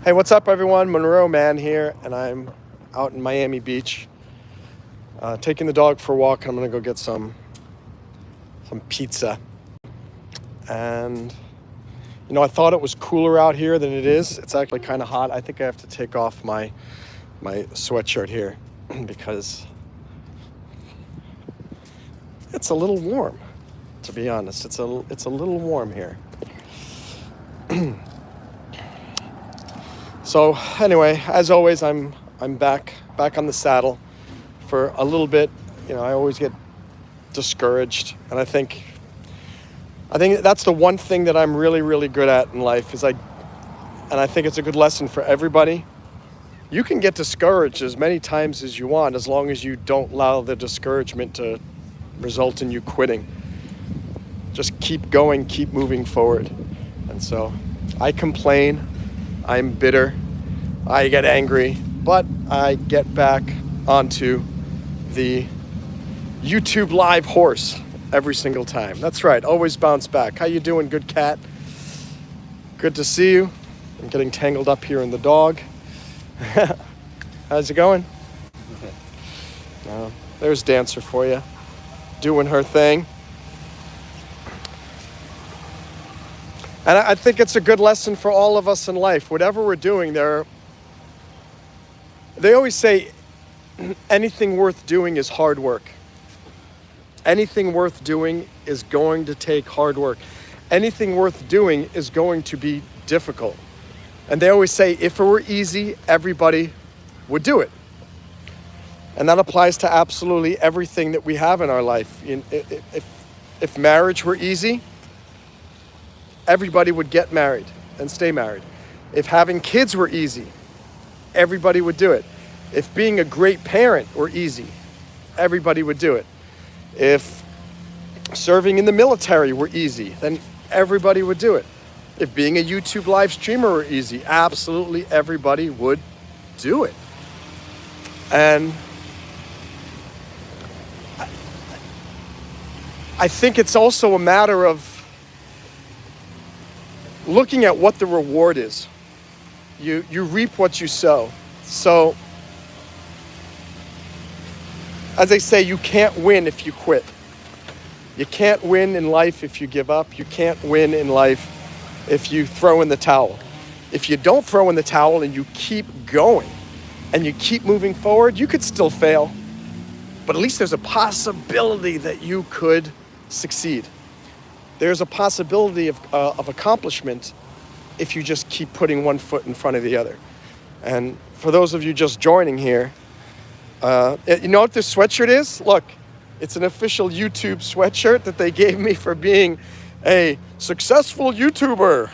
Hey, what's up, everyone? Monroe Mann here, and I'm out in Miami Beach, taking the dog for a walk. I'm gonna go get some pizza. And I thought it was cooler out here than it is. It's actually kind of hot. I think I have to take off my sweatshirt here because it's a little warm. To be honest, it's a little warm here. So anyway, as always, I'm back on the saddle for a little bit. I always get discouraged, and I think that's the one thing that I'm really, really good at in life and I think it's a good lesson for everybody. You can get discouraged as many times as you want, as long as you don't allow the discouragement to result in you quitting. Just keep going, keep moving forward. And so I complain, I'm bitter, I get angry, but I get back onto the YouTube live horse every single time. That's right, always bounce back. How you doing, good cat? Good to see you. I'm getting tangled up here in the dog. How's it going? There's Dancer for you, doing her thing. And I think it's a good lesson for all of us in life. Whatever we're doing, they always say anything worth doing is hard work. Anything worth doing is going to take hard work. Anything worth doing is going to be difficult. And they always say if it were easy, everybody would do it. And that applies to absolutely everything that we have in our life. If marriage were easy, everybody would get married and stay married. If having kids were easy, everybody would do it. If being a great parent were easy, everybody would do it. If serving in the military were easy, then everybody would do it. If being a YouTube live streamer were easy, absolutely everybody would do it. And I think it's also a matter of looking at what the reward is. You reap what you sow. So, as they say, you can't win if you quit. You can't win in life if you give up. You can't win in life if you throw in the towel. If you don't throw in the towel and you keep going and you keep moving forward, you could still fail. But at least there's a possibility that you could succeed. There's a possibility of accomplishment if you just keep putting one foot in front of the other. And for those of you just joining here, you know what this sweatshirt is? Look, it's an official YouTube sweatshirt that they gave me for being a successful YouTuber.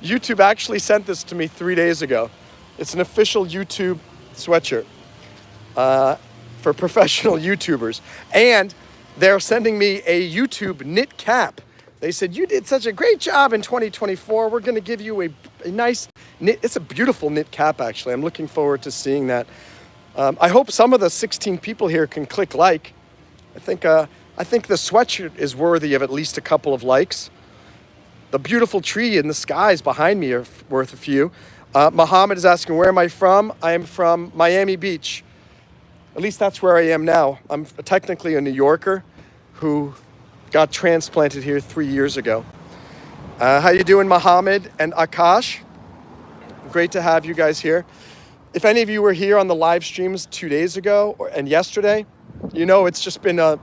YouTube actually sent this to me 3 days ago. It's an official YouTube sweatshirt for professional YouTubers. And they're sending me a YouTube knit cap. They said, you did such a great job in 2024. We're going to give you a nice knit. It's a beautiful knit cap, actually. I'm looking forward to seeing that. I hope some of the 16 people here can click like. I think the sweatshirt is worthy of at least a couple of likes. The beautiful tree in the skies behind me are worth a few. Muhammad is asking, where am I from? I am from Miami Beach. At least that's where I am now. I'm technically a New Yorker who got transplanted here 3 years ago. How you doing, Muhammad and Akash? Great to have you guys here. If any of you were here on the live streams 2 days ago and yesterday, it's just been a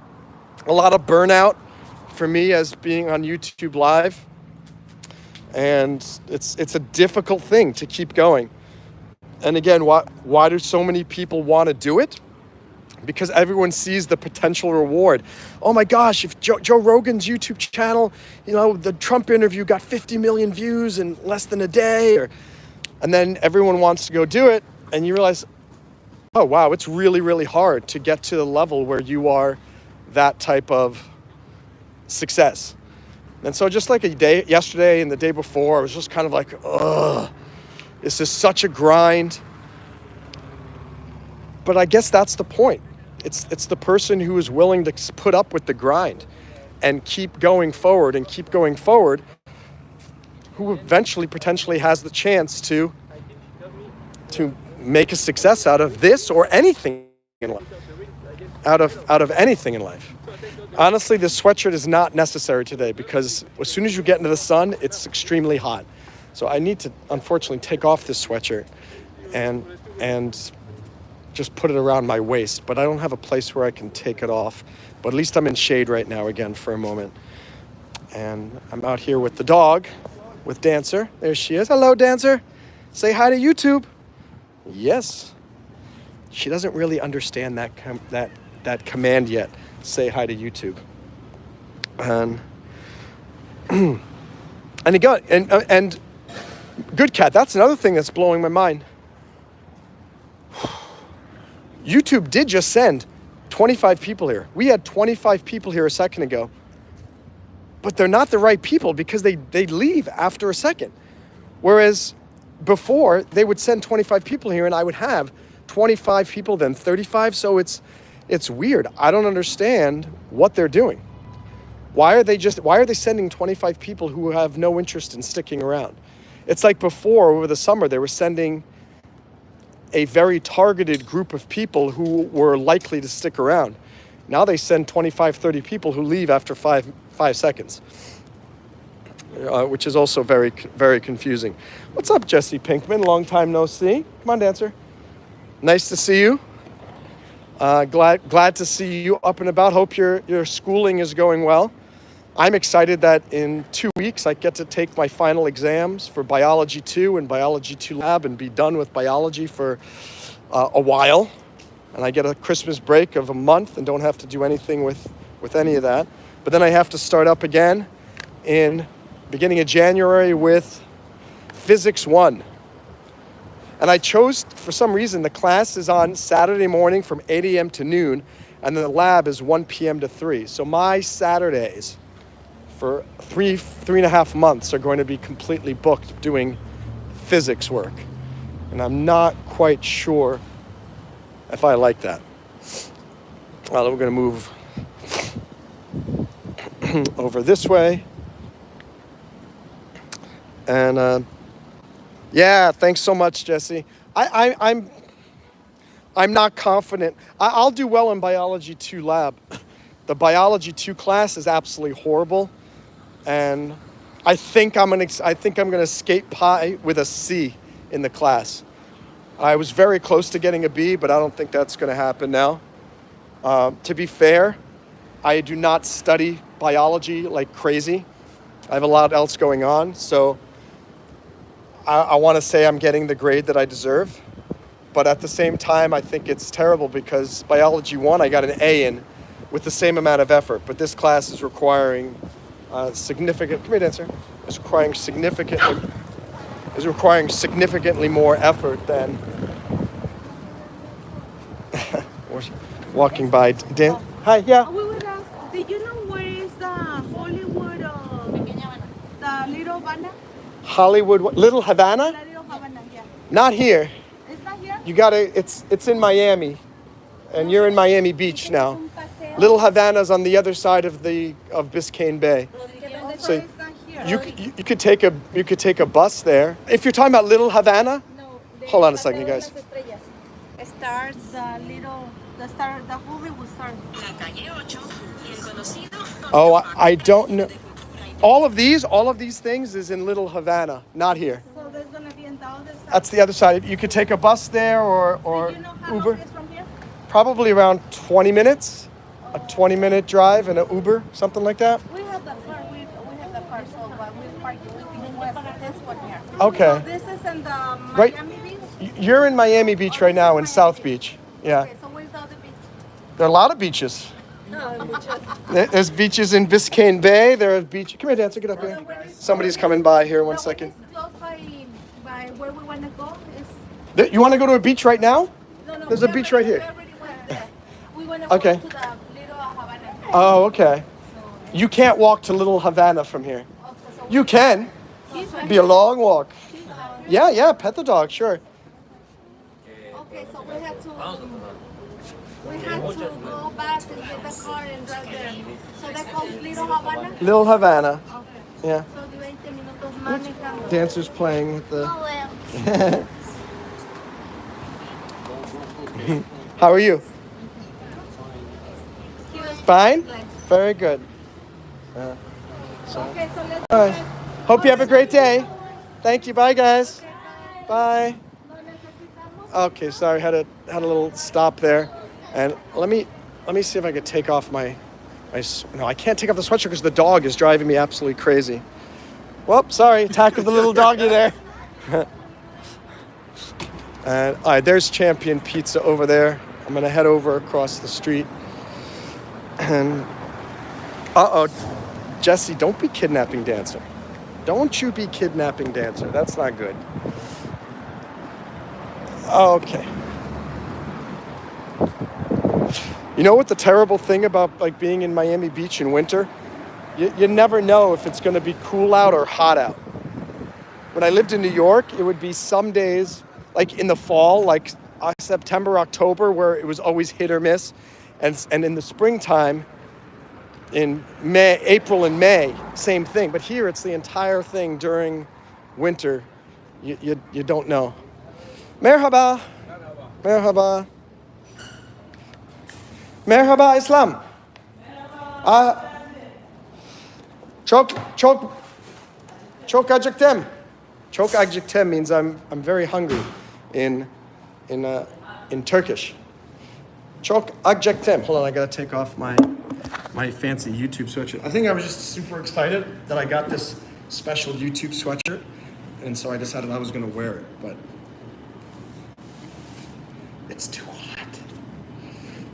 lot of burnout for me as being on YouTube Live. And it's a difficult thing to keep going. And again, why do so many people want to do it? Because everyone sees the potential reward. Oh my gosh, if Joe Rogan's YouTube channel, the Trump interview got 50 million views in less than a day, and then everyone wants to go do it, and you realize, oh wow, it's really, really hard to get to the level where you are that type of success. And so just like yesterday and the day before, I was just kind of like, ugh, this is such a grind. But I guess that's the point. It's the person who is willing to put up with the grind and keep going forward who eventually potentially has the chance to make a success out of this or anything in life. Out of anything in life. Honestly, this sweatshirt is not necessary today because as soon as you get into the sun, it's extremely hot. So I need to, unfortunately, take off this sweatshirt and just put it around my waist. But I don't have a place where I can take it off. But at least I'm in shade right now again for a moment. And I'm out here with the dog, with Dancer. There she is. Hello, Dancer. Say hi to YouTube. Yes. She doesn't really understand that command yet. Say hi to YouTube. And again, and good cat. That's another thing that's blowing my mind. YouTube did just send 25 people here. We had 25 people here a second ago. But they're not the right people because they leave after a second. Whereas before, they would send 25 people here and I would have 25 people, then 35. So it's weird. I don't understand what they're doing. Why are they sending 25 people who have no interest in sticking around? It's like before, over the summer, they were sending a very targeted group of people who were likely to stick around. Now they send 25, 30 people who leave after five seconds, which is also very, very confusing. What's up, Jesse Pinkman? Long time no see. Come on, Dancer. Nice to see you. Glad to see you up and about. Hope your schooling is going well. I'm excited that in 2 weeks I get to take my final exams for Biology 2 and Biology 2 Lab and be done with biology for a while. And I get a Christmas break of a month and don't have to do anything with any of that. But then I have to start up again in beginning of January with Physics 1. And I chose, for some reason, the class is on Saturday morning from 8 a.m. to noon, and the lab is 1 p.m. to 3. So my Saturdays for three and a half months are going to be completely booked doing physics work. And I'm not quite sure if I like that. Well, we're going to move over this way. And yeah, thanks so much, Jesse. I'm not confident. I'll do well in Biology 2 Lab. The Biology 2 class is absolutely horrible, and I think I'm gonna skate by with a C in the class. I was very close to getting a B, but I don't think that's gonna happen now. To be fair, I do not study biology like crazy. I have a lot else going on, so I want to say I'm getting the grade that I deserve, but at the same time, I think it's terrible because Biology 1, I got an A in with the same amount of effort, but this class is requiring significant, come here, Dancer, is requiring significantly more effort than walking by. Dan, hi, yeah. We would ask, did you know where is the Hollywood, the Little Havana? Hollywood, Little Havana? La Little Havana, yeah. Not here. It's not here? You gotta, it's in Miami, and you're in Miami Beach now. Little Havana's on the other side of Biscayne Bay. So it's not here. you could take a bus there. If you're talking about Little Havana, No, hold on a second, you guys. Starts the Hollywood stars. Oh, I don't know. All of these things is in Little Havana, not here. So there's gonna be on the other side. That's the other side. You could take a bus there or Do you know how Uber. long it's from here? Probably around 20 minutes. A 20-minute drive and an Uber, something like that. We have the car. We have the car, so we park it in west. This one here. Okay. So this is in the Right. Miami Beach. You're in Miami Beach right now, in South Beach. Yeah. Okay, so where's the other beach? There are a lot of beaches. No, There's beaches in Biscayne Bay. There are beaches. Come here, Dancer, get up here. Somebody's coming by here. One second. Close by where we want to go is. You want to go to a beach right now? No. There's a beach right here. We want to Okay. go to the Little Havana. Oh, okay. You can't walk to Little Havana from here. You can. Be a long walk. Yeah, pet the dog, sure. Okay, so we have to go back and get the car and drive there. So that calls Little Havana. Little Havana. Okay. Yeah. So 20 minutos manejando. Dancer's playing with the... Oh, well. How are you? He was Fine? like, Very good. okay, so let's All right. Hope you have a great day. Thank you. Bye, guys. Bye. Okay, sorry, had a little stop there, and let me see if I could take off my no, I can't take off the sweatshirt because the dog is driving me absolutely crazy. Well, sorry, attack of the little doggy there. And all right, there's Champion Pizza over there. I'm gonna head over across the street, and Jesse, don't be kidnapping Dancer. Don't you be kidnapping Dancer. That's not good. Okay. You know what the terrible thing about like being in Miami Beach in winter? You never know if it's going to be cool out or hot out. When I lived in New York, it would be some days, like in the fall, like September, October, where it was always hit or miss. And in the springtime, in April and May, same thing. But here it's the entire thing during winter. You don't know. Merhaba. Merhaba. Merhaba İslam. Çok acıktım. Çok acıktım means I'm very hungry in Turkish. Çok acıktım. Hold on, I gotta take off my fancy YouTube sweatshirt. I think I was just super excited that I got this special YouTube sweatshirt, and so I decided I was gonna wear it, but it's too hot.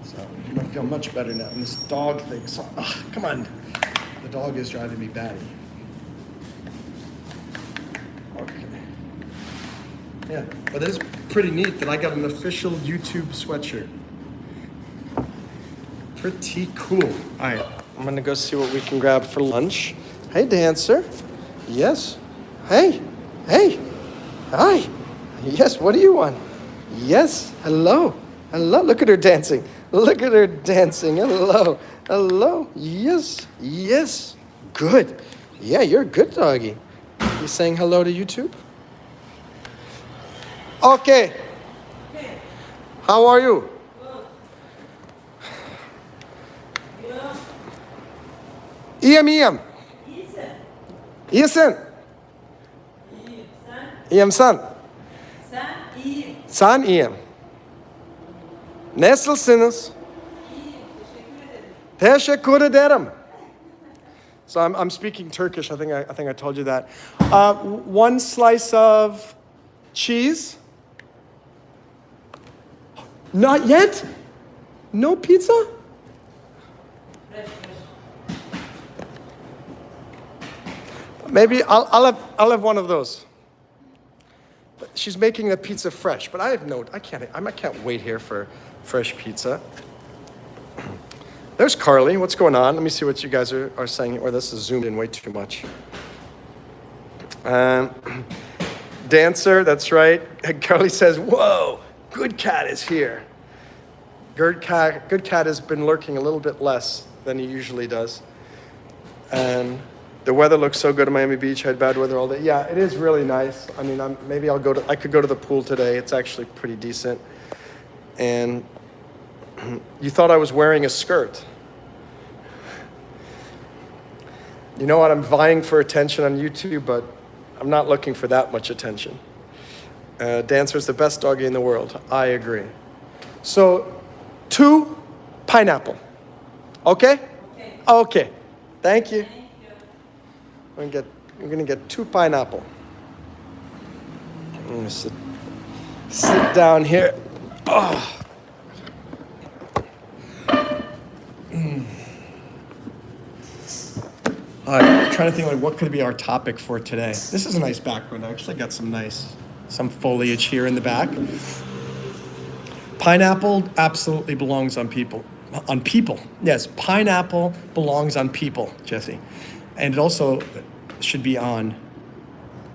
So I feel much better now. And this dog thing, so come on. The dog is driving me batty. Okay. Yeah, but it is pretty neat that I got an official YouTube sweatshirt. Pretty cool. All right, I'm gonna go see what we can grab for lunch. Hey, Dancer. Yes. Hey. Hi. Yes, what do you want? Yes, hello. Look at her dancing. Hello. Yes. Good. Yeah, you're a good doggy. You saying hello to YouTube? Okay. How are you? İyiyim. İyisin. İyiyim sen. Sen iyiyim. Nasılsınız? Teşekkür ederim. So I'm speaking Turkish. I think I told you that. One slice of cheese. Not yet? No pizza? Maybe I'll have one of those. But she's making the pizza fresh, but I can't wait here for fresh pizza. There's Carly. What's going on? Let me see what you guys are saying. Or this is zoomed in way too much. Dancer, that's right. Carly says, "Whoa, Good Cat is here." Good Cat has been lurking a little bit less than he usually does. And the weather looks so good in Miami Beach. I had bad weather all day. Yeah, it is really nice. I mean, I could go to the pool today. It's actually pretty decent. And you thought I was wearing a skirt. You know what? I'm vying for attention on YouTube, but I'm not looking for that much attention. Dancer's the best doggy in the world. I agree. So, 2 pineapple. Okay? Okay. Thank you. I'm gonna get 2 pineapple. I'm gonna sit down here. Oh. All right, I'm trying to think like what could be our topic for today. This is a nice background. I actually got some foliage here in the back. Pineapple absolutely belongs on people. On people. Yes, pineapple belongs on people, Jesse. And it also should be on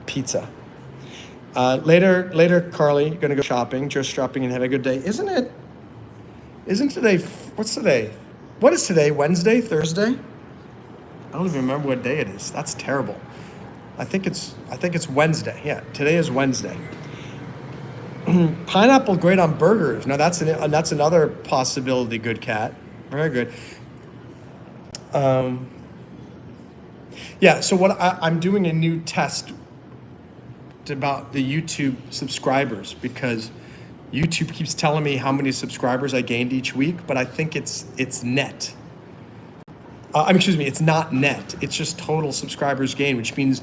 pizza. Later, Carly, you're gonna go shopping, just shopping and have a good day. Isn't today, what's today? What is today, Wednesday, Thursday? I don't even remember what day it is. That's terrible. I think it's Wednesday. Yeah, today is Wednesday. Pineapple great on burgers. Now that's another possibility. Good cat, very good. Yeah. So I'm doing a new test about the YouTube subscribers, because YouTube keeps telling me how many subscribers I gained each week, but I think it's net. It's not net. It's just total subscribers gained, which means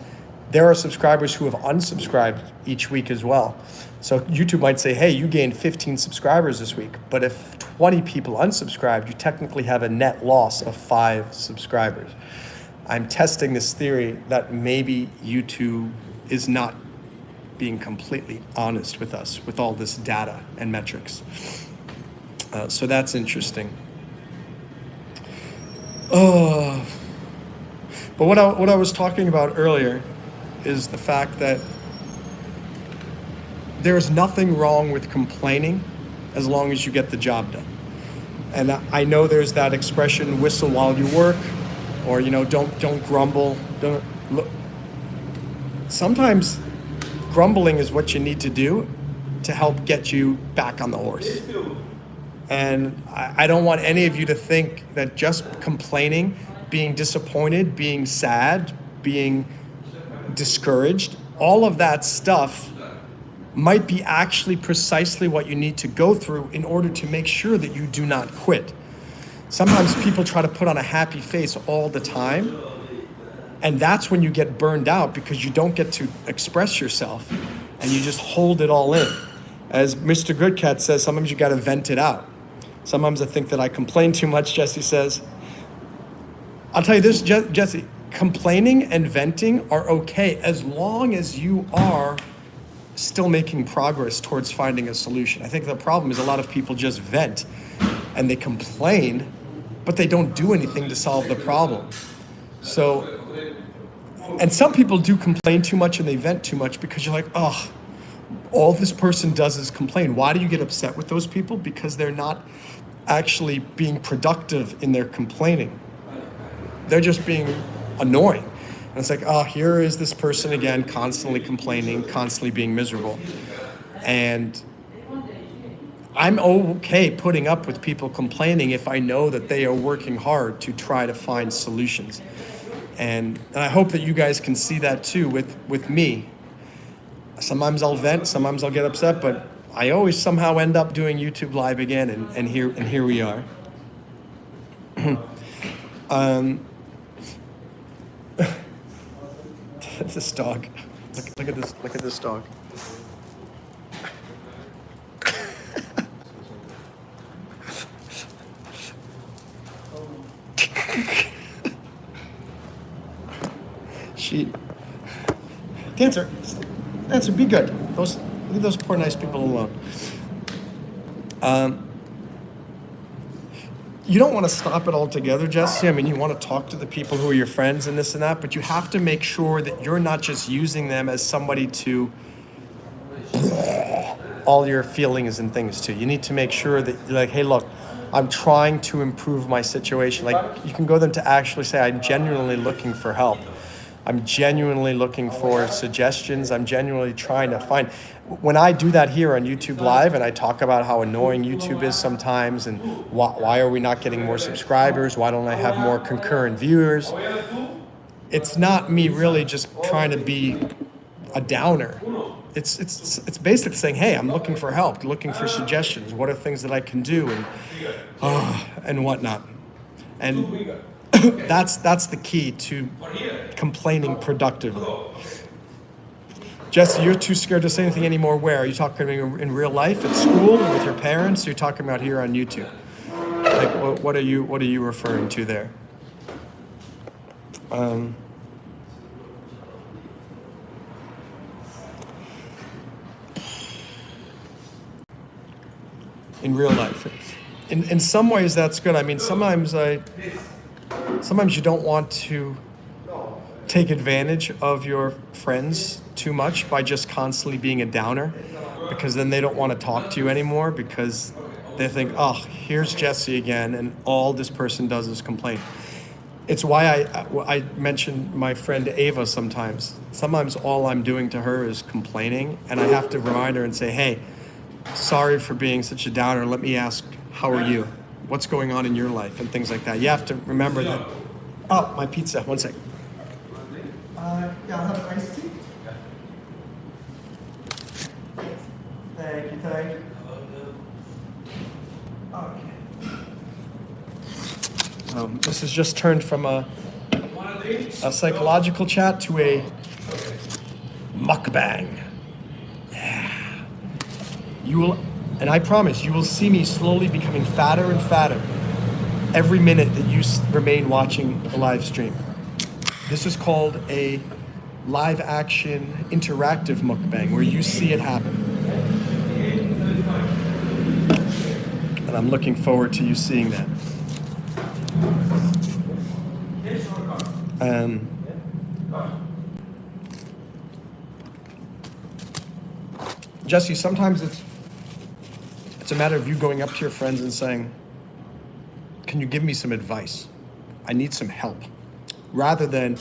there are subscribers who have unsubscribed each week as well. So YouTube might say, hey, you gained 15 subscribers this week, but if 20 people unsubscribed, you technically have a net loss of 5 subscribers. I'm testing this theory that maybe YouTube is not being completely honest with us with all this data and metrics. So that's interesting. But what I was talking about earlier is the fact that there's nothing wrong with complaining as long as you get the job done. And I know there's that expression, whistle while you work, or don't grumble. Don't look. Sometimes grumbling is what you need to do to help get you back on the horse. And I don't want any of you to think that just complaining, being disappointed, being sad, being discouraged, all of that stuff might be actually precisely what you need to go through in order to make sure that you do not quit. Sometimes people try to put on a happy face all the time, and that's when you get burned out, because you don't get to express yourself and you just hold it all in. As Mr. Goodcat says, sometimes you got to vent it out. Sometimes I think that I complain too much, Jesse says. I'll tell you this, Jesse, complaining and venting are okay as long as you are still making progress towards finding a solution. I think the problem is a lot of people just vent and they complain, but they don't do anything to solve the problem. So, and some people do complain too much and they vent too much, because you're like, oh, all this person does is complain. Why do you get upset with those people? Because they're not actually being productive in their complaining. They're just being annoying. And it's like, oh, here is this person again, constantly complaining, constantly being miserable. And I'm okay putting up with people complaining if I know that they are working hard to try to find solutions. And I hope that you guys can see that too with me. Sometimes I'll vent, sometimes I'll get upset, but I always somehow end up doing YouTube Live again, and here we are. This dog. Look at this dog. Dancer, be good. Leave those poor nice people alone. You don't want to stop it altogether, Jesse. I mean, you want to talk to the people who are your friends and this and that, but you have to make sure that you're not just using them as somebody to all your feelings and things to. You need to make sure that you're like, hey, look, I'm trying to improve my situation. Like, you can go them to actually say, I'm genuinely looking for help. I'm genuinely looking for suggestions. I'm genuinely trying to find. When I do that here on YouTube Live and I talk about how annoying YouTube is sometimes and why are we not getting more subscribers? Why don't I have more concurrent viewers? It's not me really just trying to be a downer. It's basically saying, hey, I'm looking for help, looking for suggestions. What are things that I can do and whatnot. And that's the key to complaining productively. Jesse, you're too scared to say anything anymore. Where? Are you talking in real life, at school, with your parents? Or you're talking about here on YouTube? Like, what are you referring to there? In real life. In some ways that's good. I mean, sometimes you don't want to take advantage of your friends too much by just constantly being a downer, because then they don't want to talk to you anymore because they think, oh, here's Jesse again, and all this person does is complain. It's why I mention my friend Ava sometimes. Sometimes all I'm doing to her is complaining, and I have to remind her and say, hey, sorry for being such a downer. Let me ask, how are you? What's going on in your life? And things like that. You have to remember that. Oh, my pizza. One sec. Yeah, I'll have an iced tea. Thank you, thank you. Okay. This has just turned from a psychological chat to a mukbang. Yeah. You will, and I promise, you will see me slowly becoming fatter and fatter every minute that you remain watching the live stream. This is called a live action interactive mukbang where you see it happen. And I'm looking forward to you seeing that. Jesse, sometimes it's a matter of you going up to your friends and saying, can you give me some advice? I need some help. Rather than,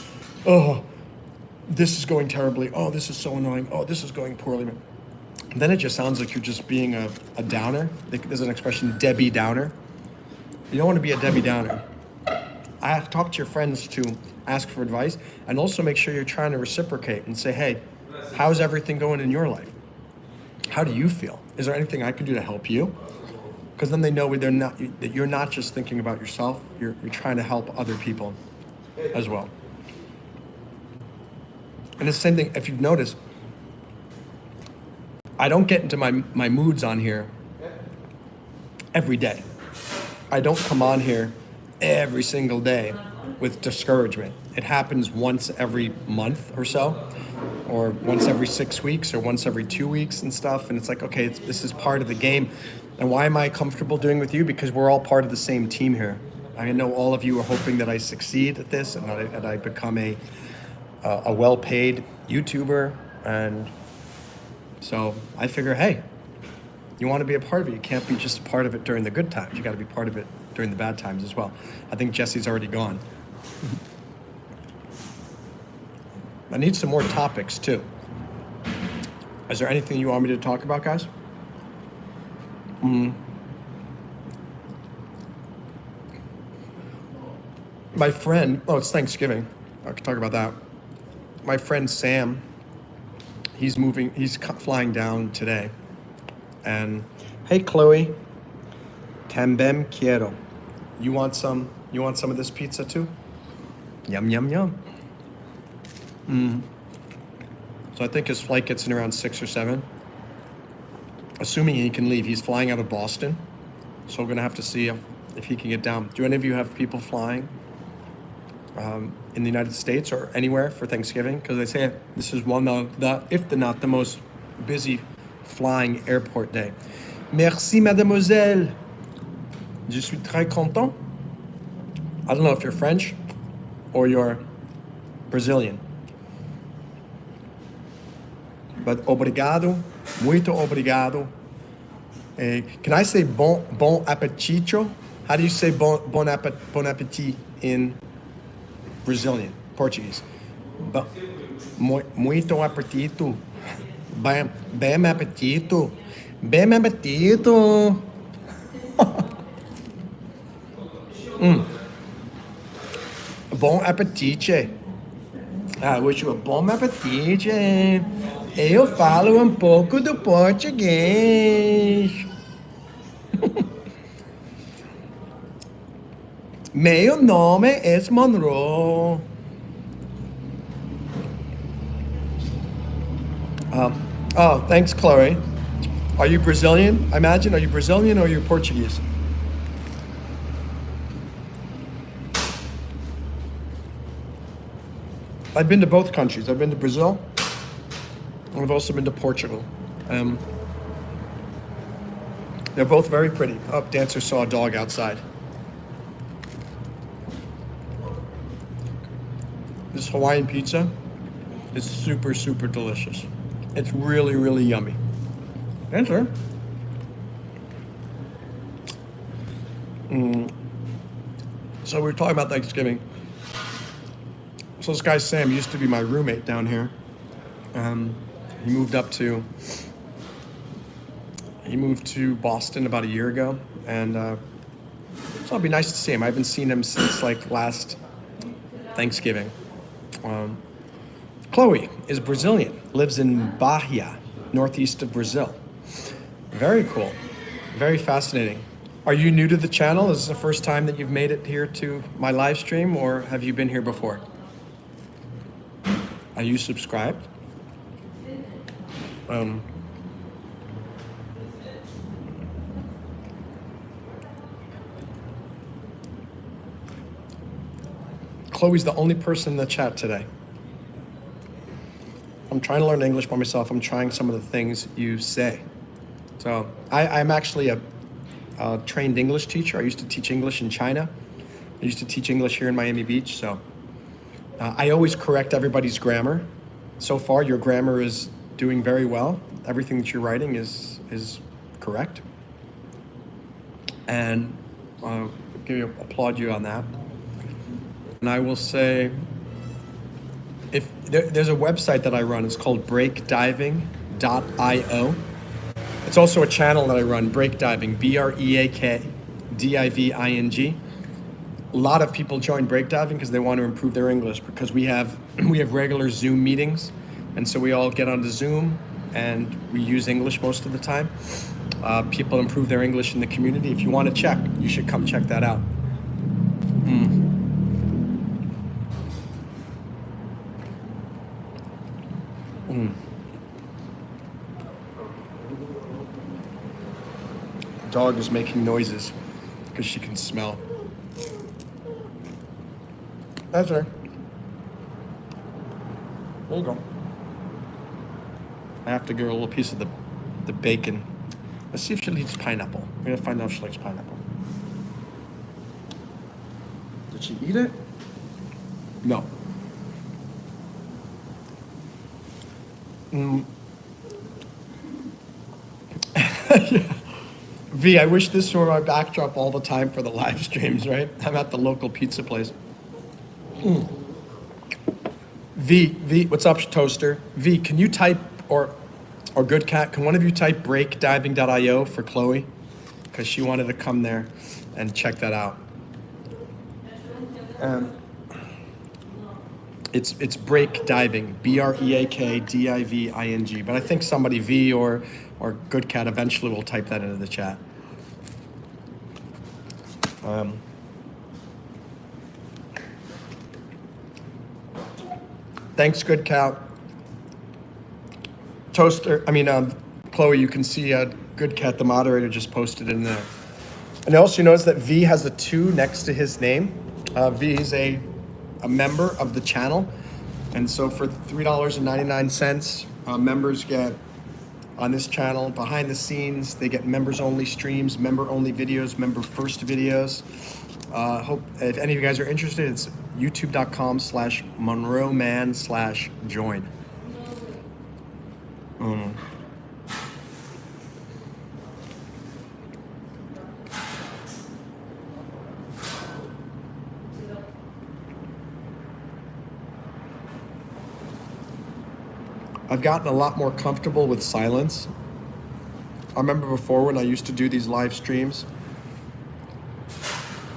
oh, this is going terribly. Oh, this is so annoying. Oh, this is going poorly. And then it just sounds like you're just being a downer. There's an expression, Debbie Downer. You don't want to be a Debbie Downer. I have to talk to your friends to ask for advice, and also make sure you're trying to reciprocate and say, hey, how's everything going in your life? How do you feel? Is there anything I can do to help you? Because then they know that you're not just thinking about yourself, you're trying to help other people as well. And it's the same thing, if you've noticed, I don't get into my moods on here every day. I don't come on here every single day with discouragement. It happens once every month or so, or once every 6 weeks, or once every 2 weeks and stuff. And it's like, okay, this is part of the game. And why am I comfortable doing with you? Because we're all part of the same team here. I know all of you are hoping that I succeed at this and that I become a well-paid YouTuber. And so I figure, hey, you want to be a part of it. You can't be just a part of it during the good times. You got to be part of it during the bad times as well. I think Jesse's already gone. I need some more topics too. Is there anything you want me to talk about, guys? My friend, it's Thanksgiving. I can talk about that. My friend Sam, he's flying down today. And hey, Chloe, também quiero. You want some of this pizza too? Yum, yum, yum. So I think his flight gets in around 6 or 7. Assuming he can leave. He's flying out of Boston. So we're gonna have to see if he can get down. Do any of you have people flying in the United States or anywhere for Thanksgiving? Because they say this is one of the, if not the most busy flying airport day. Merci, mademoiselle. Je suis très content. I don't know if you're French or you're Brazilian. But obrigado, muito obrigado. Can I say bon appetito? How do you say bon appetit in Brazilian, Portuguese? Muito appetito. Bem appetito. Bem appetito. Bon appetite. I wish you a bom appetite. Eu falo um pouco do português. Meu nome é Monroe. Thanks, Chloe. Are you Brazilian? I imagine. Are you Brazilian or are you Portuguese? I've been to both countries. I've been to Brazil, and I've also been to Portugal. They're both very pretty. Dancer saw a dog outside. This Hawaiian pizza is super, super delicious. It's really, really yummy. Answer. So we were talking about Thanksgiving. So this guy Sam used to be my roommate down here. He moved to Boston about a year ago, and so it'll be nice to see him. I haven't seen him since like last Thanksgiving. Chloe is Brazilian, lives in Bahia, northeast of Brazil. Very cool, very fascinating. Are you new to the channel? Is this the first time that you've made it here to my live stream, or have you been here before? Are you subscribed? Chloe's the only person in the chat today. I'm trying to learn English by myself. I'm trying some of the things you say. So I'm actually a trained English teacher. I used to teach English in China. I used to teach English here in Miami Beach. So I always correct everybody's grammar. So far, your grammar is doing very well. Everything that you're writing is correct. And I'll applaud you on that. And I will say, if there's a website that I run, it's called breakdiving.io. It's also a channel that I run, Breakdiving, BREAKDIVING. A lot of people join Breakdiving because they want to improve their English, because we have regular Zoom meetings, and so we all get onto Zoom and we use English most of the time. People improve their English in the community. If you want to check, you should come check that out. The dog is making noises because she can smell. That's her. There you go. I have to give her a little piece of the bacon. Let's see if she eats pineapple. We're gonna find out if she likes pineapple. Did she eat it? No. Yeah. V, I wish this were my backdrop all the time for the live streams, right? I'm at the local pizza place. V, what's up, Toaster? V, can you type, or Good Cat, can one of you type breakdiving.io for Chloe? Because she wanted to come there and check that out. It's breakdiving, BREAKDIVING. But I think somebody, V or Good Cat, eventually will type that into the chat. Thanks, Good Cat. Toaster, Chloe, you can see Good Cat, the moderator, just posted in there. And also, you notice that V has a 2 next to his name. V is a member of the channel. And so for $3.99, members get, on this channel, behind the scenes, they get members-only streams, member-only videos, member-first videos. Hope if any of you guys are interested, it's youtube.com/Monroe Mann/join. I've gotten a lot more comfortable with silence. I remember before when I used to do these live streams,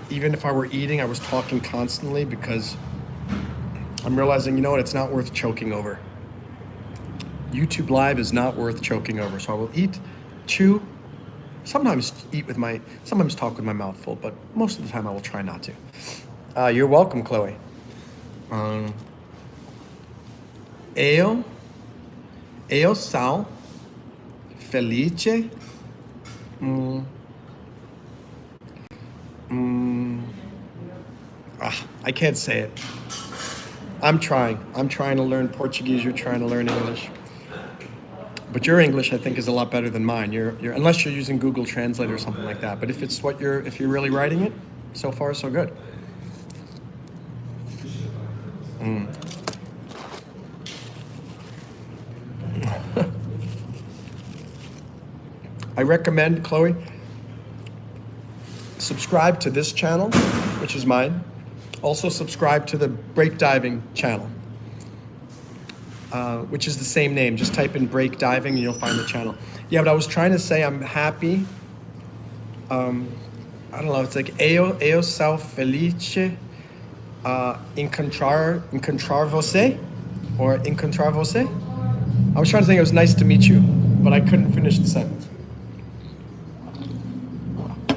even if I were eating, I was talking constantly because I'm realizing, you know what, it's not worth choking over. YouTube Live is not worth choking over. So I will eat, chew, sometimes talk with my mouth full, but most of the time I will try not to. You're welcome, Chloe. Eu sou felice. I can't say it. I'm trying to learn Portuguese. You're trying to learn English. But your English, I think, is a lot better than mine. You're unless you're using Google Translate or something like that. But if it's if you're really writing it, so far so good. I recommend, Chloe, subscribe to this channel, which is mine. Also subscribe to the Break Diving channel, which is the same name. Just type in Break Diving and you'll find the channel. Yeah, but I was trying to say I'm happy. I don't know, it's like eu sou felice encontrar você, or encontrar você. I was trying to think it was nice to meet you, but I couldn't finish the sentence.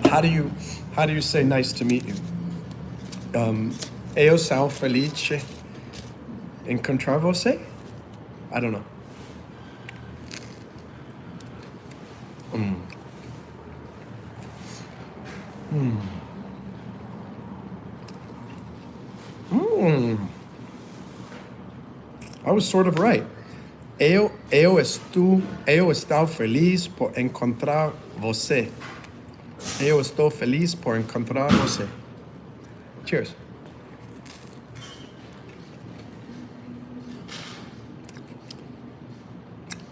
How do you say nice to meet you? Eu sou felice encontrar você? I don't know. I was sort of right. Eu estou feliz por encontrar você. Eu estou feliz por encontrar você. Cheers.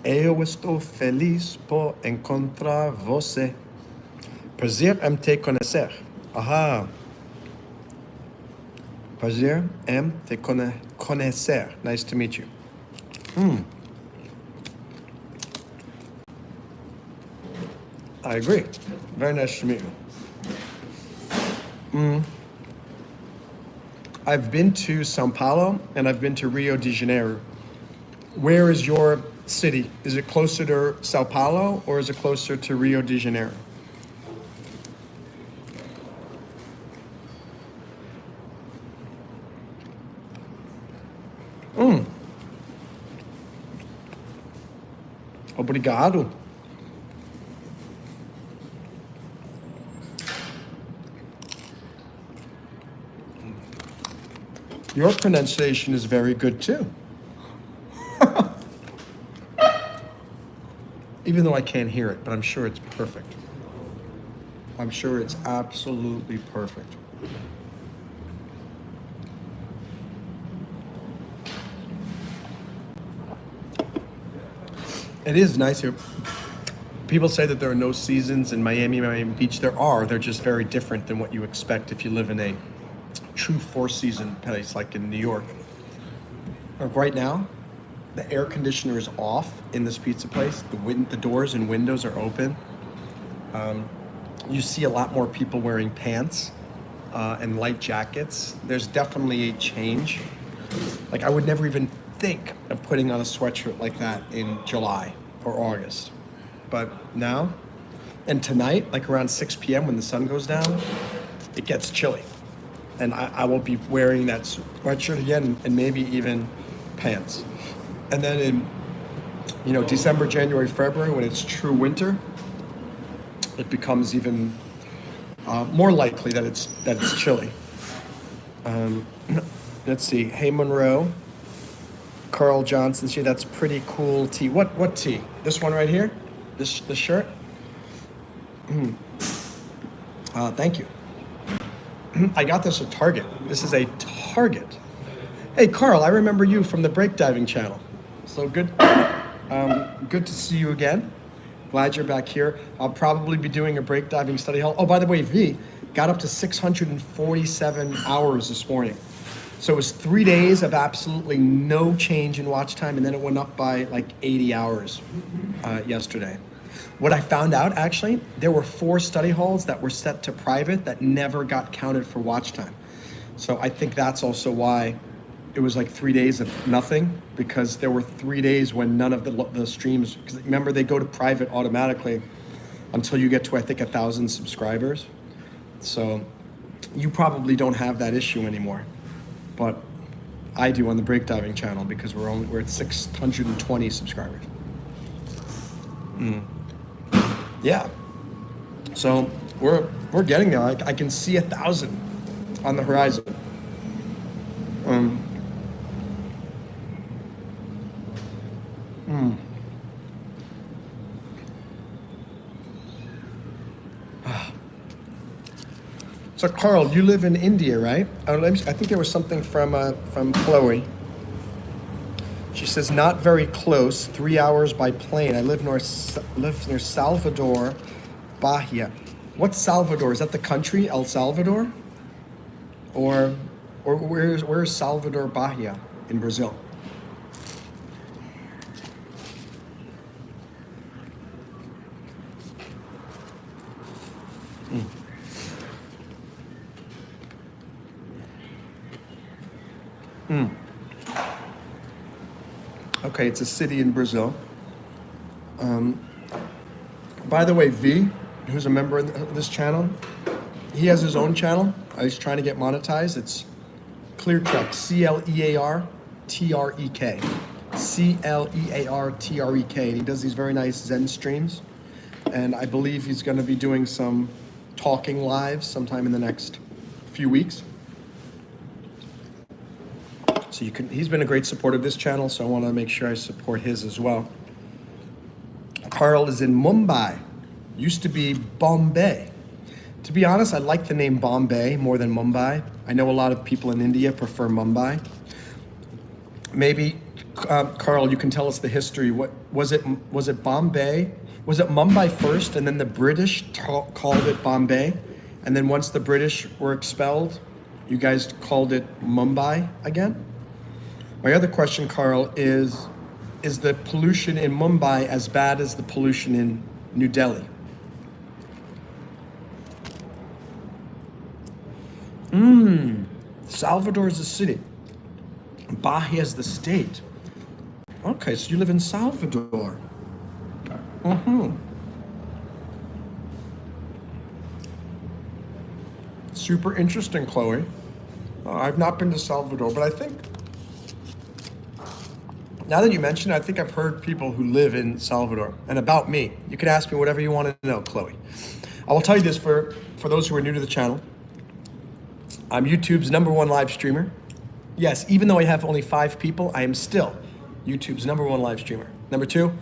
Eu estou feliz por encontrar você. Prazer em te conhecer. Aha. Prazer em te conhecer. Nice to meet you. I agree. Very nice to meet you. I've been to São Paulo and I've been to Rio de Janeiro. Where is your city? Is it closer to São Paulo or is it closer to Rio de Janeiro? Obrigado. Your pronunciation is very good too. Even though I can't hear it, but I'm sure it's perfect. I'm sure it's absolutely perfect. It is nice here. People say that there are no seasons in Miami Beach. There are. They're just very different than what you expect if you live in a true four-season place like in New York. Like right now, the air conditioner is off in this pizza place. The doors and windows are open. You see a lot more people wearing pants and light jackets. There's definitely a change. Like I would never even think of putting on a sweatshirt like that in July or August. But now, and tonight, like around 6 p.m. when the sun goes down, it gets chilly. And I will be wearing that sweatshirt again and maybe even pants. And then in, December, January, February, when it's true winter, it becomes even more likely that it's chilly. Let's see. Hey, Monroe. Carl Johnson, see, that's pretty cool tee. What tee? This one right here? This shirt? Thank you. I got this at Target. This is a Target. Hey, Carl, I remember you from the Break Diving channel. So good. Good to see you again. Glad you're back here. I'll probably be doing a break diving study hall. Oh, by the way, V got up to 647 hours this morning. So it was 3 days of absolutely no change in watch time, and then it went up by like 80 hours yesterday. What I found out, actually, there were 4 study halls that were set to private that never got counted for watch time. So I think that's also why it was like 3 days of nothing, because there were 3 days when none of the streams, because remember they go to private automatically until you get to, I think, 1,000 subscribers. So you probably don't have that issue anymore. But I do on the Break Diving channel because we're at 620 subscribers. Yeah. So we're getting there. I can see 1,000 on the horizon. So Carl, you live in India, right? I think there was something from Chloe. She says, not very close, 3 hours by plane. I live near Salvador, Bahia. What's Salvador? Is that the country, El Salvador? Or Or where's Salvador Bahia in Brazil? Okay, it's a city in Brazil. By the way, V, who's a member of this channel, he has his own channel. He's trying to get monetized. It's Clear Trek, Cleartrek. Cleartrek. He does these very nice Zen streams. And I believe he's going to be doing some talking lives sometime in the next few weeks. So he's been a great supporter of this channel, so I want to make sure I support his as well. Carl is in Mumbai. Used to be Bombay. To be honest, I like the name Bombay more than Mumbai. I know a lot of people in India prefer Mumbai. Maybe, Carl, you can tell us the history. What was it? Was it Bombay? Was it Mumbai first, and then the British called it Bombay, and then once the British were expelled, you guys called it Mumbai again? My other question, Carl, is the pollution in Mumbai as bad as the pollution in New Delhi? Salvador is the city. Bahia is the state. Okay, so you live in Salvador. Super interesting, Chloe. I've not been to Salvador, but I think, now that you mention it, I think I've heard people who live in Salvador. And about me, you can ask me whatever you want to know, Chloe. I will tell you this for those who are new to the channel. I'm YouTube's #1 live streamer. Yes, even though I have only 5 people, I am still YouTube's #1 live streamer. Number 2,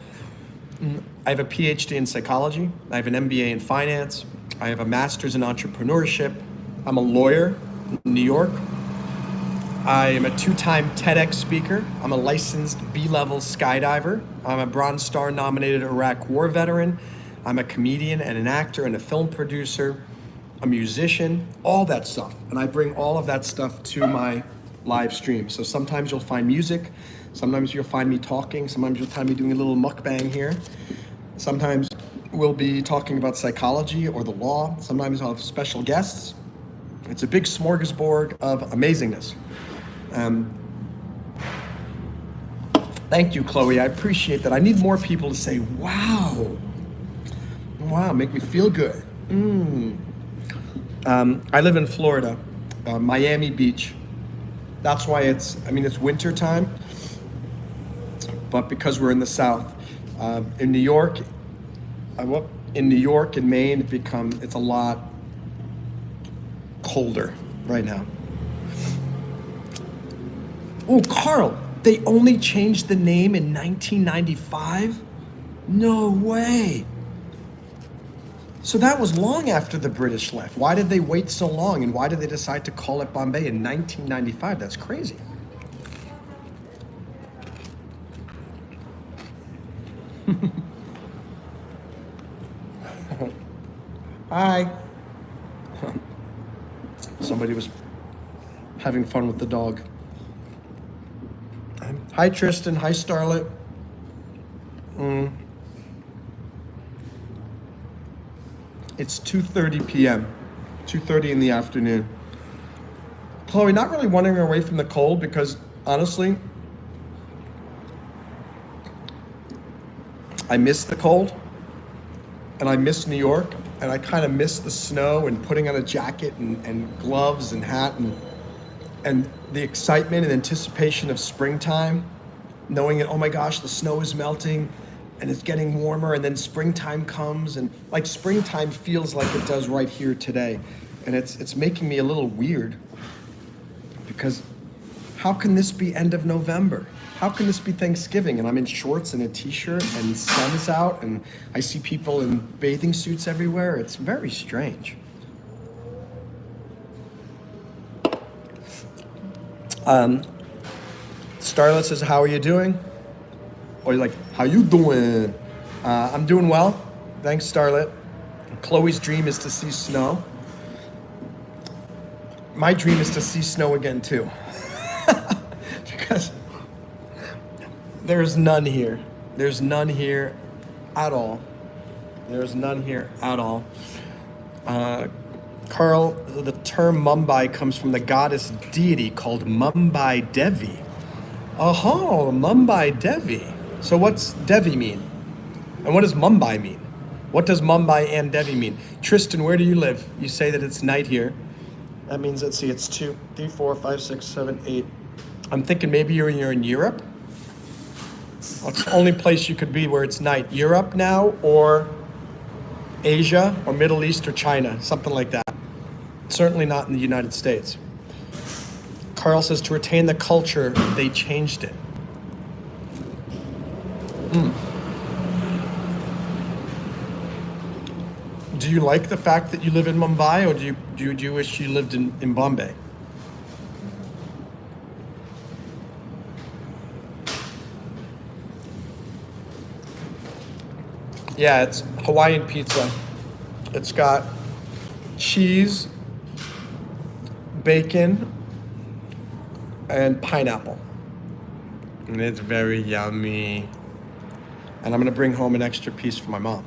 I have a PhD in psychology. I have an MBA in finance. I have a master's in entrepreneurship. I'm a lawyer in New York. I am a 2-time TEDx speaker. I'm a licensed B-level skydiver. I'm a Bronze Star nominated Iraq War veteran. I'm a comedian and an actor and a film producer, a musician, all that stuff. And I bring all of that stuff to my live stream. So sometimes you'll find music, sometimes you'll find me talking, sometimes you'll find me doing a little mukbang here. Sometimes we'll be talking about psychology or the law. Sometimes I'll have special guests. It's a big smorgasbord of amazingness. Thank you, Chloe. I appreciate that. I need more people to say, wow. Wow, make me feel good. I live in Florida, Miami Beach. That's why it's winter time, but because we're in the South. In New York, in Maine, it's a lot colder right now. Oh, Carl, they only changed the name in 1995? No way. So that was long after the British left. Why did they wait so long, and why did they decide to call it Bombay in 1995? That's crazy. Hi. Somebody was having fun with the dog. Hi, Tristan. Hi, Starlet. It's 2:30 p.m., 2:30 in the afternoon. Chloe, not really wandering away from the cold because, honestly, I miss the cold, and I miss New York, and I kind of miss the snow and putting on a jacket and gloves and hat and the excitement and anticipation of springtime, knowing that, oh my gosh, the snow is melting and it's getting warmer, and then springtime comes, and like springtime feels like it does right here today. And it's making me a little weird because how can this be end of November? How can this be Thanksgiving? And I'm in shorts and a t-shirt and the sun is out and I see people in bathing suits everywhere. It's very strange. Starlet says, how are you doing? Or you're like, how you doing? I'm doing well. Thanks, Starlet. Chloe's dream is to see snow. my dream is to see snow again too. Because there's none here. There's none here at all. There's none here at all. Carl, the term Mumbai comes from the goddess deity called Mumbai Devi. Oh, Mumbai Devi. So what's Devi mean? And what does Mumbai mean? What does Mumbai and Devi mean? Tristan, where do you live? You say that it's night here. That means, let's see, it's 2, 3, 4, 5, 6, 7, 8. I'm thinking maybe you're in Europe. Well, it's the only place you could be where it's night. Europe now, or Asia, or Middle East, or China, something like that. Certainly not in the United States. Carl says to retain the culture, they changed it. Do you like the fact that you live in Mumbai, or do you wish you lived in Bombay? Yeah, it's Hawaiian pizza. It's got cheese, bacon, and pineapple. And it's very yummy. And I'm gonna bring home an extra piece for my mom.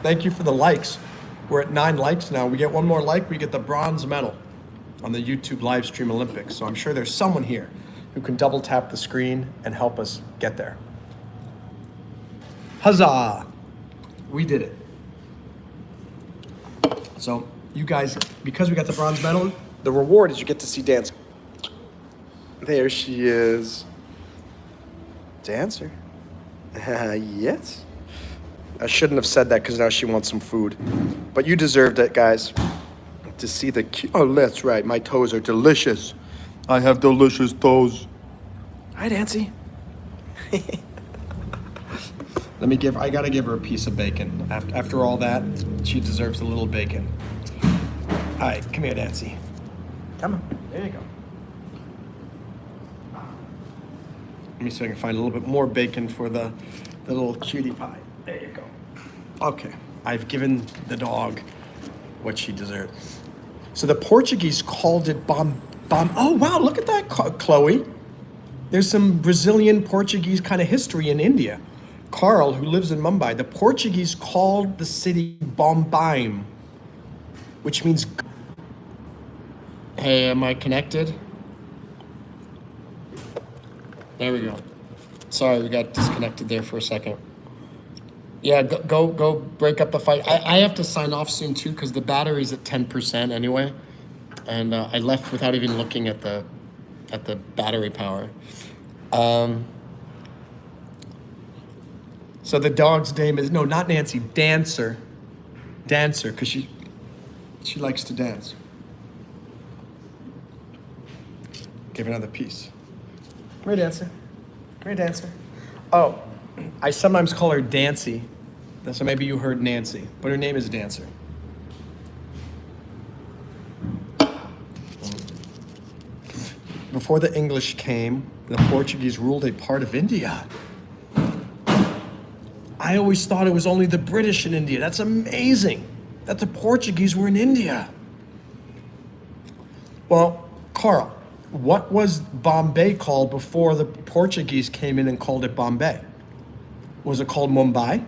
Thank you for the likes. We're at 9 likes now. We get one more like, we get the bronze medal on the YouTube live stream Olympics. So I'm sure there's someone here who can double tap the screen and help us get there. Huzzah! We did it. So you guys, because we got the bronze medal, the reward is you get to see Dancer. There she is. Dancer. Yes. I shouldn't have said that because now she wants some food. But you deserved it, guys. To see the oh, that's right. My toes are delicious. I have delicious toes. Hi, Nancy. I gotta give her a piece of bacon. After all that, she deserves a little bacon. All right, come here, Nancy. Come on, there you go. Let me see if I can find a little bit more bacon for the little cutie pie. There you go. Okay, I've given the dog what she deserves. So the Portuguese called it bomb. Oh wow, look at that, Chloe. There's some Brazilian Portuguese kind of history in India. Carl, who lives in Mumbai, the Portuguese called the city Bombay, which means. Hey, am I connected? There we go. Sorry, we got disconnected there for a second. Yeah, go break up the fight. I have to sign off soon too because the battery's at 10% anyway, and I left without even looking at the battery power. So the dog's name is not Nancy, Dancer, because she likes to dance. Give another piece. Come here, Dancer. Come here, Dancer. Oh, I sometimes call her Dancy. So maybe you heard Nancy, but her name is Dancer. Before the English came, the Portuguese ruled a part of India. I always thought it was only the British in India. That's amazing that the Portuguese were in India. Well, Carl, what was Bombay called before the Portuguese came in and called it Bombay? Was it called Mumbai?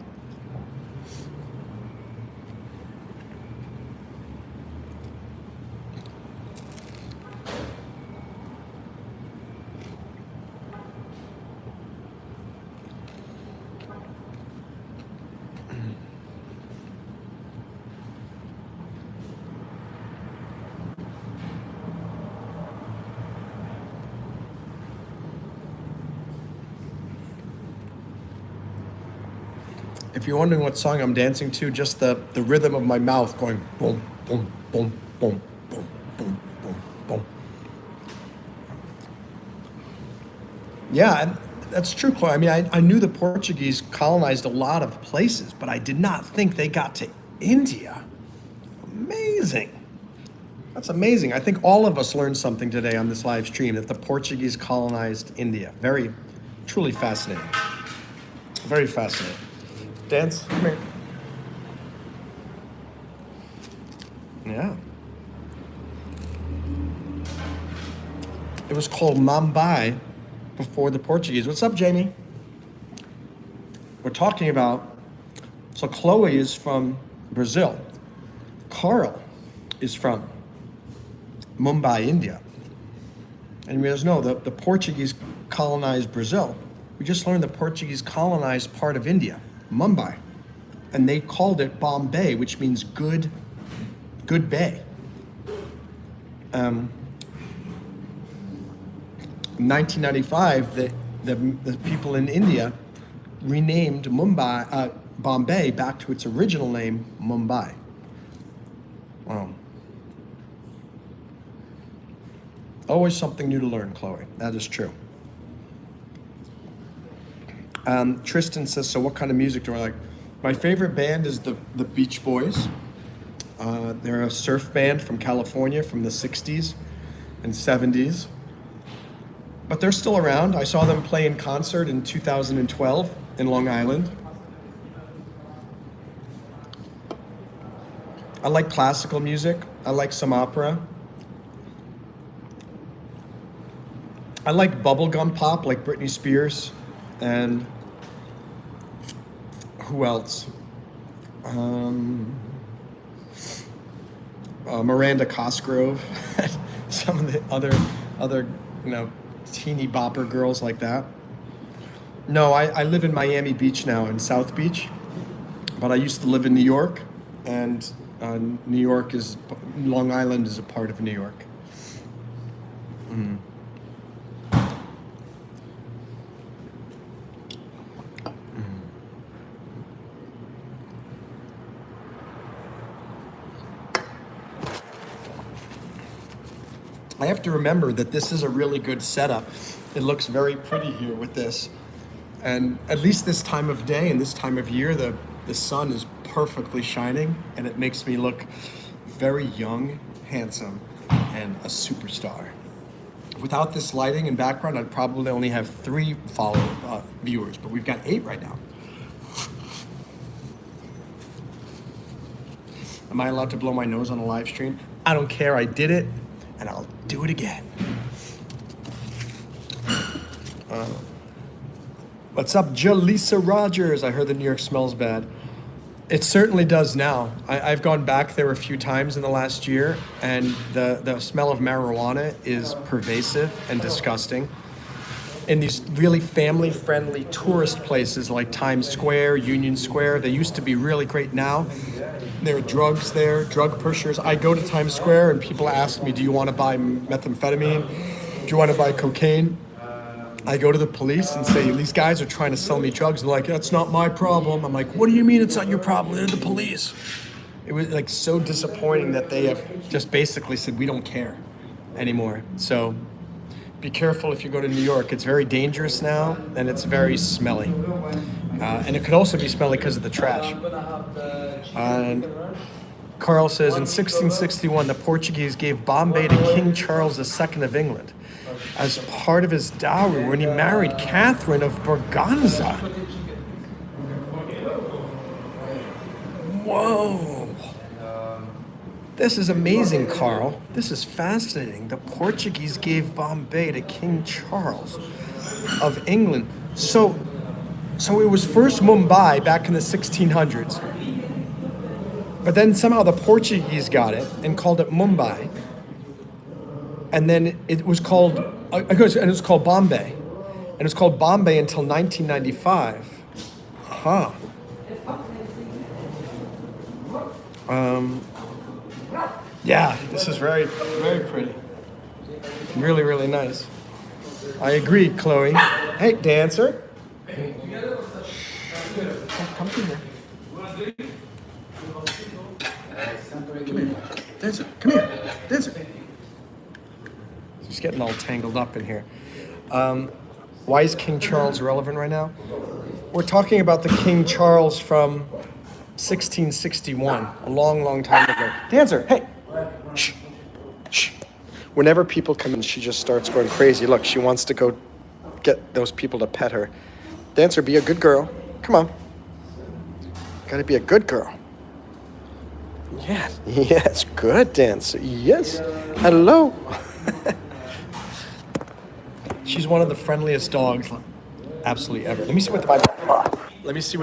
If you're wondering what song I'm dancing to, just the rhythm of my mouth going boom, boom, boom, boom, boom, boom, boom, boom. Yeah, that's true, Chloe. I mean, I knew the Portuguese colonized a lot of places, but I did not think they got to India. Amazing. That's amazing. I think all of us learned something today on this live stream, that the Portuguese colonized India. Very, truly fascinating. Very fascinating. Dance, come here. Yeah. It was called Mumbai before the Portuguese. What's up, Jamie? We're talking about, so Chloe is from Brazil. Carl is from Mumbai, India. And you guys know the Portuguese colonized Brazil. We just learned the Portuguese colonized part of India, Mumbai. And they called it Bombay, which means good bay. In 1995, the people in India renamed Bombay back to its original name, Mumbai. Wow. Always something new to learn, Chloe. That is true. Tristan says, so what kind of music do I like? My favorite band is the Beach Boys. They're a surf band from California from the 60s and 70s. But they're still around. I saw them play in concert in 2012 in Long Island. I like classical music. I like some opera. I like bubblegum pop, like Britney Spears, and who else? Miranda Cosgrove, some of the other, teeny bopper girls like that. No, I live in Miami Beach now, in South Beach, but I used to live in New York, and Long Island is a part of New York. Mm. I have to remember that this is a really good setup. It looks very pretty here with this. And at least this time of day and this time of year, the sun is perfectly shining, and it makes me look very young, handsome, and a superstar. Without this lighting and background, I'd probably only have 3 viewers, but we've got 8 right now. Am I allowed to blow my nose on a live stream? I don't care, I did it, and I'll do it again. What's up, Jaleesa Rogers? I heard that New York smells bad. It certainly does now. I've gone back there a few times in the last year, and the smell of marijuana is pervasive and disgusting. In these really family-friendly tourist places like Times Square, Union Square, they used to be really great. Now there are drugs there, drug pushers. I go to Times Square and people ask me, do you want to buy methamphetamine? Do you want to buy cocaine? I go to the police and say, these guys are trying to sell me drugs. They're like, that's not my problem. I'm like, what do you mean it's not your problem? They're the police. It was like so disappointing that they have just basically said, we don't care anymore. So be careful if you go to New York. It's very dangerous now, and it's very smelly. And it could also be smelly because of the trash. And Carl says, in 1661, the Portuguese gave Bombay to King Charles II of England as part of his dowry when he married Catherine of Braganza. Whoa. This is amazing, Carl. This is fascinating. The Portuguese gave Bombay to King Charles of England. So it was first Mumbai back in the 1600s. But then somehow the Portuguese got it and called it Mumbai. And then it was called Bombay. And it was called Bombay until 1995. Huh. Yeah, this is very, very pretty. Really, really nice. I agree, Chloe. Hey, dancer. Come here. Come here. Dancer, come here. Dancer. She's getting all tangled up in here. Why is King Charles relevant right now? We're talking about the King Charles from 1661, a long, long time ago. Dancer, hey! Shh. Whenever people come in, she just starts going crazy. Look, she wants to go get those people to pet her. Dancer, be a good girl. Come on. Gotta be a good girl. Yes, yes, good dancer. Yes. Hello. She's one of the friendliest dogs absolutely ever. Let me see what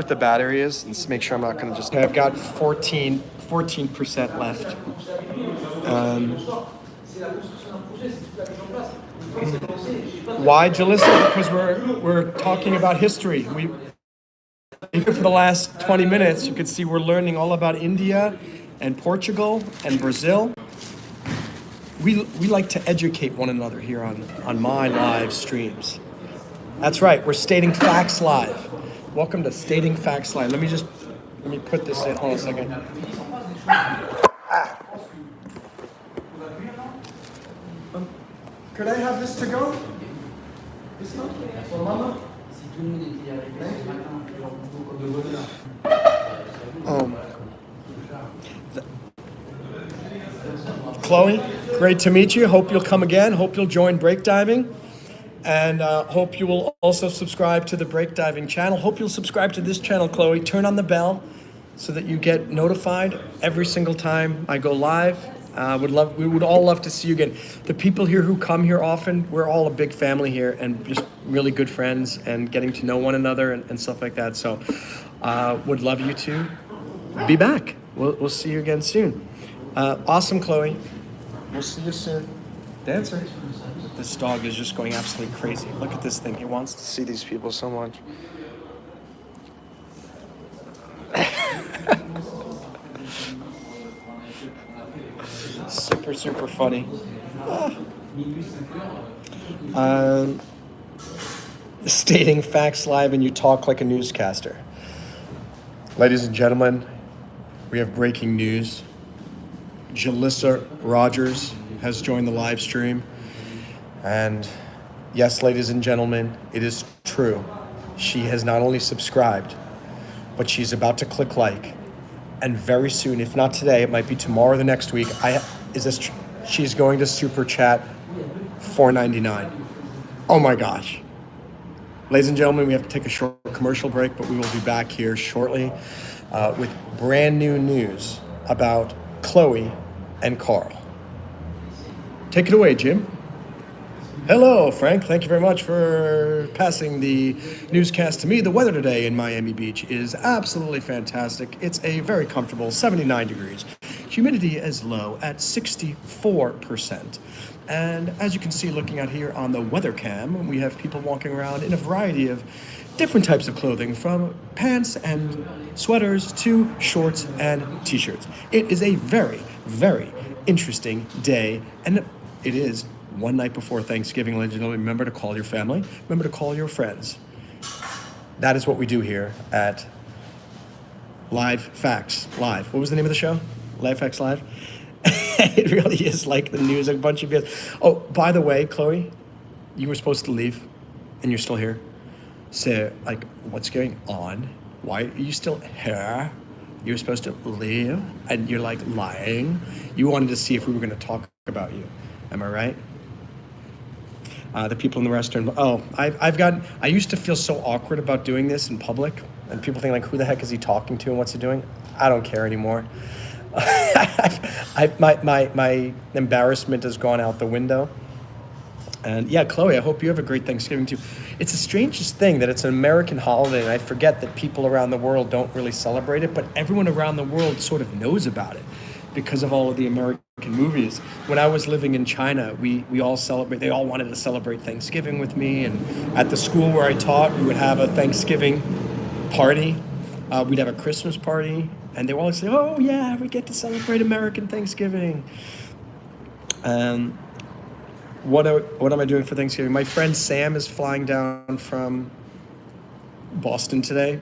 the battery is and make sure I'm not gonna just. I've got 14% left. Why, Jalissa? Because we're talking about history. Even for the last 20 minutes, you could see we're learning all about India and Portugal and Brazil. We like to educate one another here on my live streams. That's right, we're Stating Facts Live. Welcome to Stating Facts Live. Let me put this in. Hold on a second. Could I have this to go? This one? For Mama? Chloe, great to meet you. Hope you'll come again. Hope you'll join breakdiving. And hope you will also subscribe to the breakdiving channel. Hope you'll subscribe to this channel, Chloe. Turn on the bell so that you get notified every single time I go live. We would all love to see you again. The people here who come here often, we're all a big family here and just really good friends and getting to know one another and stuff like that. So would love you to be back. We'll see you again soon. Awesome, Chloe. We'll see you soon. Dancer. This dog is just going absolutely crazy. Look at this thing. He wants to see these people so much. Super, super funny. Stating Facts Live, and you talk like a newscaster. Ladies and gentlemen, we have breaking news. Jalissa Rogers has joined the live stream. And yes, ladies and gentlemen, it is true. She has not only subscribed, but she's about to click like. And very soon, if not today, it might be tomorrow or the next week, she's going to super chat $4.99. Oh my gosh. Ladies and gentlemen, we have to take a short commercial break, but we will be back here shortly with brand new news about Chloe and Carl. Take it away, Jim. Hello, Frank. Thank you very much for passing the newscast to me. The weather today in Miami Beach is absolutely fantastic. It's a very comfortable 79 degrees. Humidity is low at 64%. And as you can see looking out here on the weather cam, we have people walking around in a variety of different types of clothing, from pants and sweaters to shorts and t-shirts. It is a very, very interesting day, and it is one night before Thanksgiving. Ladies and gentlemen, remember to call your family. Remember to call your friends. That is what we do here at Live Facts Live. What was the name of the show? Live Facts Live? It really is like the news, a bunch of years. Oh, by the way, Chloe, you were supposed to leave, and you're still here. So, like, what's going on? Why are you still here? You were supposed to leave, and you're, like, lying. You wanted to see if we were going to talk about you. Am I right? The people in the restaurant. Oh, I used to feel so awkward about doing this in public, and people think, like, who the heck is he talking to and what's he doing? I don't care anymore. My embarrassment has gone out the window. And yeah, Chloe, I hope you have a great Thanksgiving too. It's the strangest thing that it's an American holiday, and I forget that people around the world don't really celebrate it, but everyone around the world sort of knows about it because of all of the American movies. When I was living in China, we all celebrate. They all wanted to celebrate Thanksgiving with me, and at the school where I taught, we would have a Thanksgiving party. We'd have a Christmas party, and they would always say, "Oh yeah, we get to celebrate American Thanksgiving." What am I doing for Thanksgiving? My friend Sam is flying down from Boston today.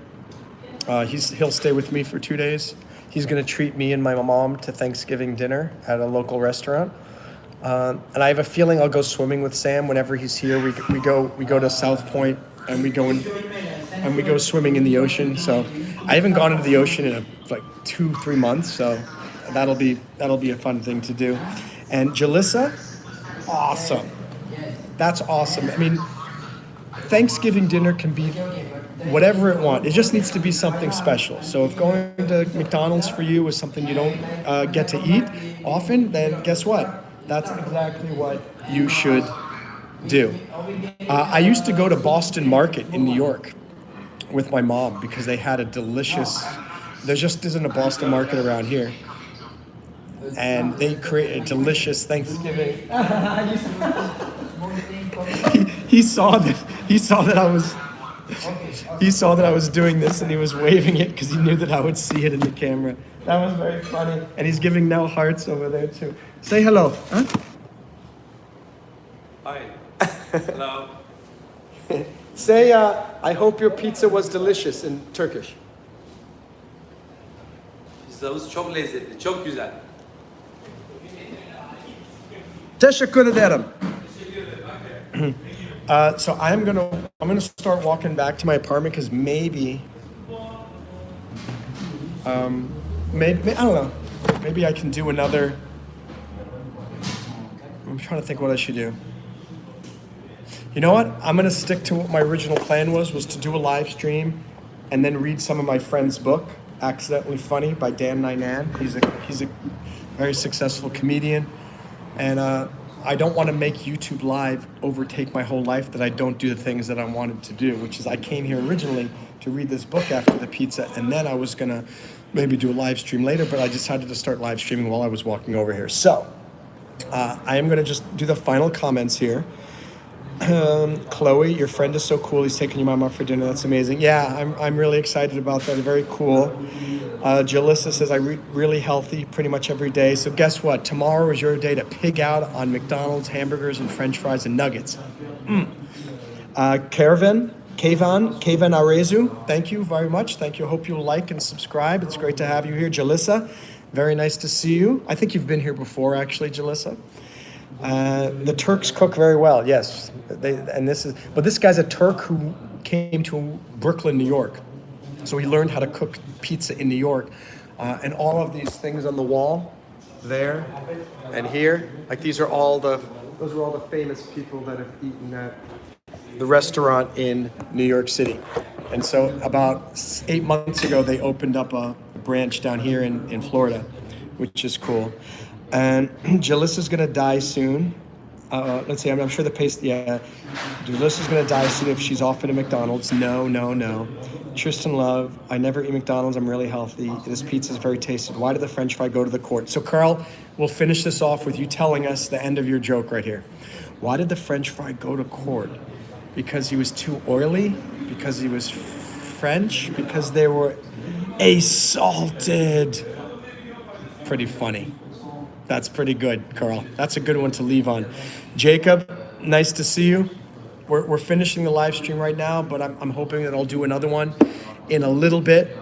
He'll stay with me for 2 days. He's going to treat me and my mom to Thanksgiving dinner at a local restaurant. And I have a feeling I'll go swimming with Sam whenever he's here. We go to South Point and we go swimming in the ocean. So I haven't gone into the ocean in like 2-3 months. So that'll be a fun thing to do. And Jalissa, awesome. That's awesome. I mean, Thanksgiving dinner can be whatever it wants. It just needs to be something special. So if going to McDonald's for you is something you don't get to eat often, then guess what? That's exactly what you should do. I used to go to Boston Market in New York with my mom because they had a delicious, there just isn't a Boston Market around here. And they create a delicious Thanksgiving. he saw that I was doing this and he was waving it because he knew that I would see it in the camera. That was very funny. And he's giving now hearts over there too. Say hello. Huh? Hi. Hello. Say, I hope your pizza was delicious in Turkish. Pizzamız çok lezzetli, çok güzel. Teşekkür ederim. So I'm gonna start walking back to my apartment because maybe I don't know. Maybe I can do another. I'm trying to think what I should do. You know what? I'm gonna stick to what my original plan was to do a live stream and then read some of my friend's book, Accidentally Funny by Dan Nynan. He's a very successful comedian. And I don't want to make YouTube Live overtake my whole life, that I don't do the things that I wanted to do, which is I came here originally to read this book after the pizza, and then I was going to maybe do a live stream later, but I decided to start live streaming while I was walking over here. So I am going to just do the final comments here. Chloe, your friend is so cool. He's taking your mom out for dinner. That's amazing. Yeah, I'm really excited about that. Very cool. Jalissa says, really healthy pretty much every day. So guess what? Tomorrow is your day to pig out on McDonald's hamburgers and French fries and nuggets. Kavan Arezu, thank you very much. Thank you. Hope you'll like and subscribe. It's great to have you here. Jalissa, very nice to see you. I think you've been here before, actually, Jalissa. The Turks cook very well, yes. But this guy's a Turk who came to Brooklyn, New York. So he learned how to cook pizza in New York. And all of these things on the wall, there and here, like those are all the famous people that have eaten at the restaurant in New York City. And so about 8 months ago, they opened up a branch down here in Florida, which is cool. And Jalissa's gonna die soon. Let's see, I'm sure the pace, yeah. Jalissa's gonna die soon if she's off at a McDonald's. No. Tristan Love, I never eat McDonald's, I'm really healthy. This pizza is very tasty. Why did the French fry go to the court? So Carl, we'll finish this off with you telling us the end of your joke right here. Why did the French fry go to court? Because he was too oily? Because he was French? Because they were assaulted? Pretty funny. That's pretty good, Carl. That's a good one to leave on. Jacob, nice to see you. We're finishing the live stream right now, but I'm hoping that I'll do another one in a little bit.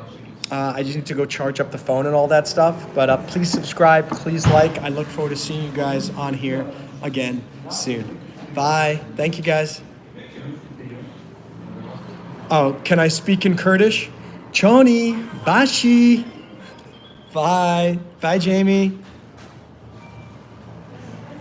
I just need to go charge up the phone and all that stuff. But please subscribe, please like. I look forward to seeing you guys on here again soon. Bye. Thank you, guys. Oh, can I speak in Kurdish? Choni, Bashi. Bye. Bye, Jamie.